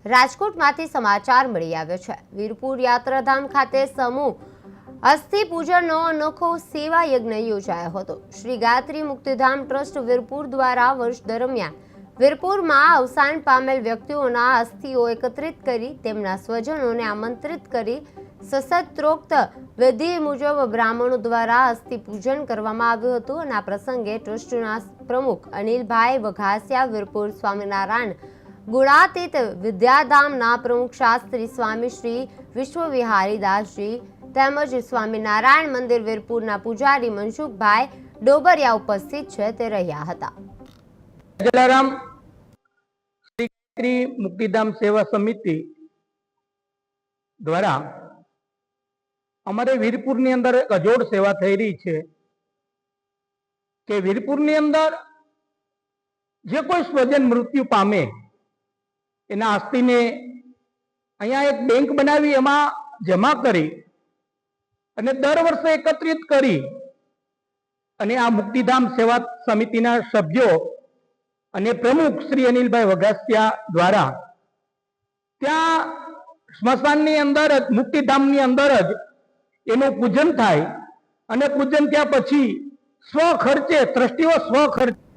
રાજકોટમાંથી સમાચાર મળી આવ્યો છે। વીરપુર યાત્રાધામ ખાતે સમૂહ અસ્થિ પૂજનનો અનોખો સેવા યજ્ઞ યોજાયો હતો। શ્રી ગાયત્રી મુક્તિધામ ટ્રસ્ટ વીરપુર દ્વારા વર્ષ દરમિયાન વીરપુરમાં અવસાન પામેલ વ્યક્તિઓના અસ્થિઓ એકત્રિત કરી તેમના સ્વજનોને આમંત્રિત કરી સશસ્ત્રોક્ત વિધિ મુજબ બ્રાહ્મણો દ્વારા અસ્થિ પૂજન કરવામાં આવ્યું હતું અને આ પ્રસંગે ટ્રસ્ટના પ્રમુખ અનિલભાઈ વઘાસિયા, વીરપુર સ્વામિનારાયણ ગુણાતીત વિદ્યાધામના પ્રમુખ શાસ્ત્રી સ્વામી શ્રી વિશ્વવિહારી દાસજી તેમજ સ્વામિનારાયણ મંદિર વીરપુરના પૂજારી મનસુખભાઈ ડોબરિયા ઉપસ્થિત છે તે રહ્યા હતા। જલારામ શ્રી ગાયત્રી મુક્તિધામ સેવા સમિતિ દ્વારા અમારે વીરપુરની અંદર એક અજોડ સેવા થઈ રહી છે કે વીરપુરની અંદર જે કોઈ સ્વજન મૃત્યુ પામે એના અસ્થિને અહીંયા એક બેંક બનાવી એમાં જમા કરી અને દર વર્ષે એકત્રિત કરી અને આ મુક્તિધામ સેવા સમિતિના સભ્યો અને પ્રમુખ શ્રી અનિલભાઈ વઘાસિયા દ્વારા ત્યાં સ્મશાનની અંદર જ મુક્તિધામની અંદર જ એનું પૂજન થાય અને પૂજન થયા પછી સ્વખર્ચે ટ્રસ્ટીઓ સ્વખર્ચે